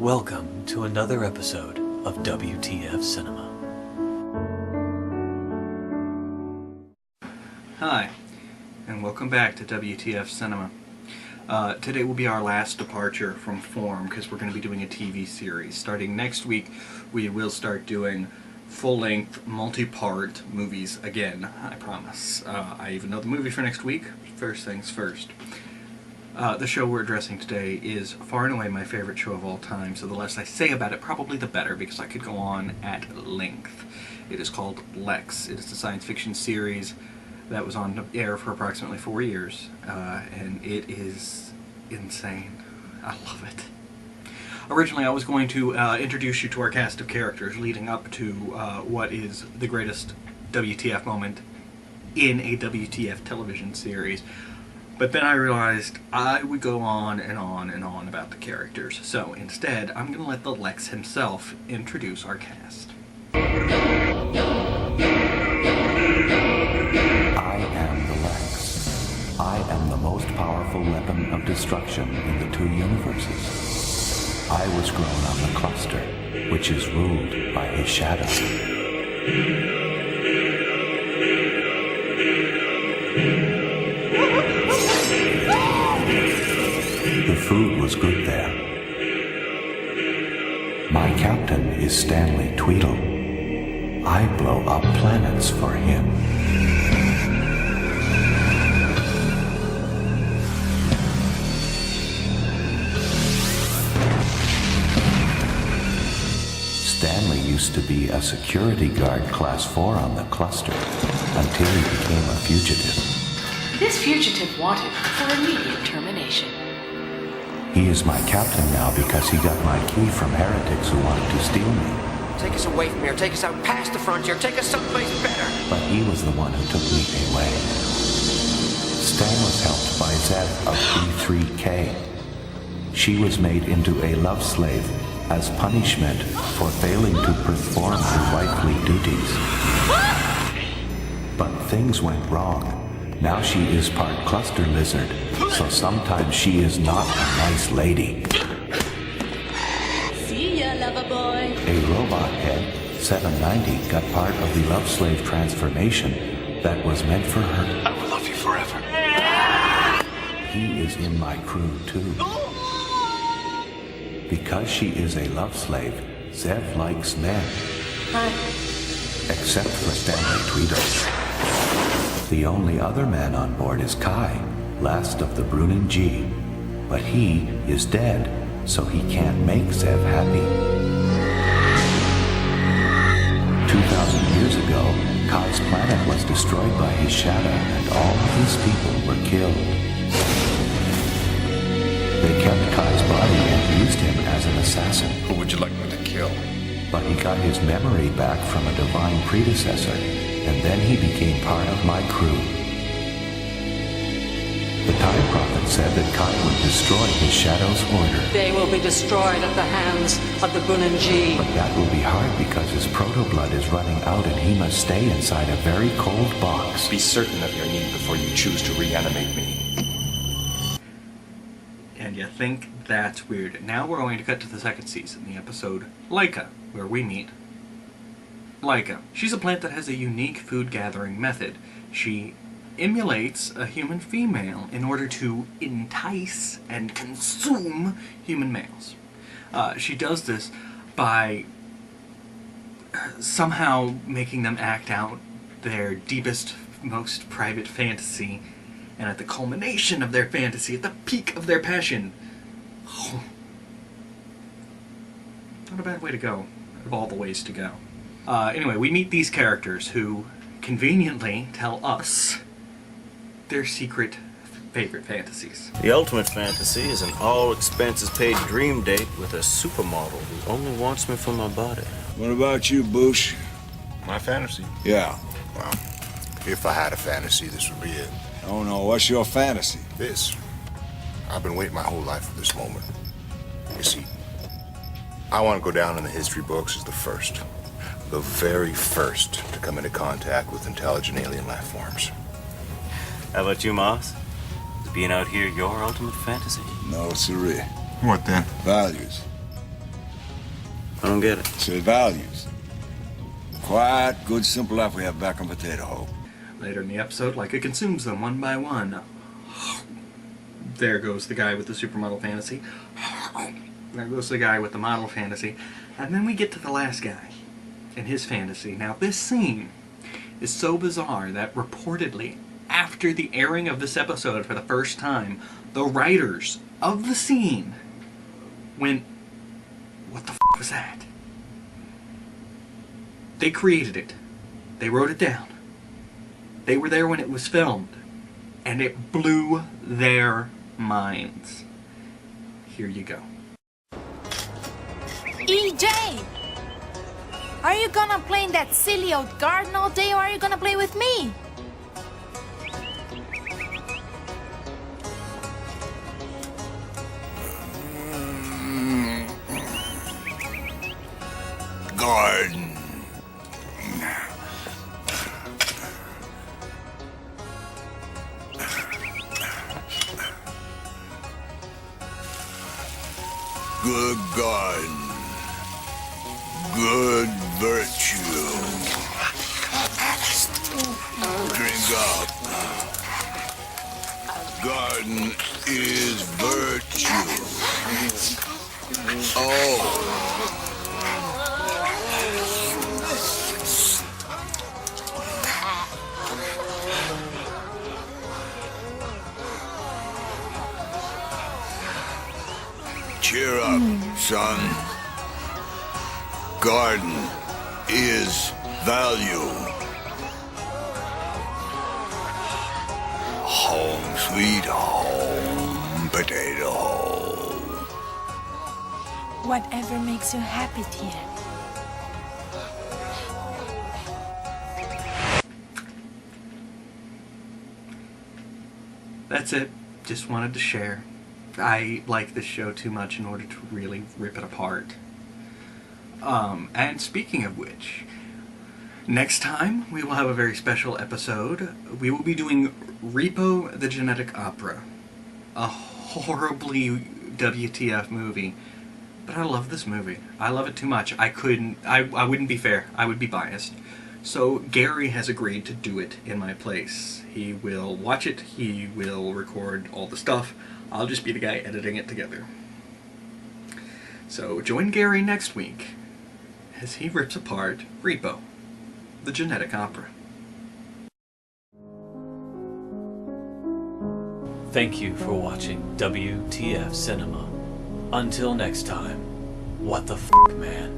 Welcome to another episode of WTF Cinema. Hi, and welcome back to WTF Cinema. Today will be our last departure from form because we're going to be doing a TV series. Starting next week, we will start doing full-length, multi-part movies again, I promise. I even know the movie for next week. First things first. The show we're addressing today is far and away my favorite show of all time, so the less I say about it, probably the better, because I could go on at length. It is called Lexx. It is a science fiction series that was on the air for approximately 4 years, and it is insane. I love it. Originally, I was going to introduce you to our cast of characters leading up to what is the greatest WTF moment in a WTF television series. But then I realized I would go on and on and on about the characters. So instead, I'm going to let the Lexx himself introduce our cast. I am the Lexx. I am the most powerful weapon of destruction in the two universes. I was grown on the cluster, which is ruled by a shadow. The food was good there. My captain is Stanley Tweedle. I blow up planets for him. Stanley used to be a security guard class 4 on the cluster until he became a fugitive. This fugitive wanted for immediate termination. He is my captain now because he got my key from heretics who wanted to steal me. Take us away from here. Take us out past the frontier. Take us someplace better. But he was the one who took me away. Stan was helped by Zev of B3K. She was made into a love slave as punishment for failing to perform her wifely duties. But things went wrong. Now she is part cluster lizard, so sometimes she is not a nice lady. See ya, lover boy. A robot head, 790, got part of the love slave transformation that was meant for her. I will love you forever. He is in my crew too. Because she is a love slave, Zev likes men. Hi. Except for Stanley Tweedle. The only other man on board is Kai, last of the Brunin G. But he is dead, so he can't make Zev happy. 2,000 years ago, Kai's planet was destroyed by his shadow and all of his people were killed. They kept Kai's body and used him as an assassin. Who would you like me to kill? But he got his memory back from a divine predecessor, and then he became part of my crew. The Time Prophet said that Kai would destroy his shadow's order. They will be destroyed at the hands of the Brunin G. But that will be hard because his proto-blood is running out and he must stay inside a very cold box. Be certain of your need before you choose to reanimate me. And you think that's weird. Now we're going to cut to the second season, the episode Leica, where we meet Leica. She's a plant that has a unique food gathering method. She emulates a human female in order to entice and consume human males. She does this by somehow making them act out their deepest, most private fantasy, and at the culmination of their fantasy, at the peak of their passion, not a bad way to go, of all the ways to go. Anyway, we meet these characters who conveniently tell us their secret favorite fantasies. The ultimate fantasy is an all-expenses-paid dream date with a supermodel who only wants me for my body. What about you, Boosh? My fantasy? Yeah. Well, if I had a fantasy, this would be it. Oh no, what's your fantasy? This. I've been waiting my whole life for this moment. You see, I want to go down in the history books as the very first to come into contact with intelligent alien life forms. How about you, Moss? Is being out here your ultimate fantasy? No, siree. What then? Values. I don't get it. Say values. Quiet, good, simple life we have back on Potato Hole. Later in the episode, Leica consumes them one by one. There goes the guy with the supermodel fantasy. There goes the guy with the model fantasy. And then we get to the last guy and his fantasy. Now, this scene is so bizarre that reportedly, after the airing of this episode for the first time, the writers of the scene went, "What the f*** was that?" They created it. They wrote it down. They were there when it was filmed. And it blew their minds. Here you go. EJ! Are you gonna play in that silly old garden all day, or are you gonna play with me? Garden. Good garden. Good virtue. Drink up. Garden is virtue. Oh. Cheer up, son. Garden is value. Home sweet home, Potato Hole. Whatever makes you happy, dear. That's it. Just wanted to share. I like this show too much in order to really rip it apart. And speaking of which, next time we will have a very special episode. We will be doing Repo the Genetic Opera. A horribly WTF movie. But I love this movie. I love it too much. I wouldn't be fair. I would be biased. So Gary has agreed to do it in my place. He will watch it. He will record all the stuff. I'll just be the guy editing it together. So join Gary next week as he rips apart Repo, the Genetic Opera. Thank you for watching WTF Cinema. Until next time, what the f***, man?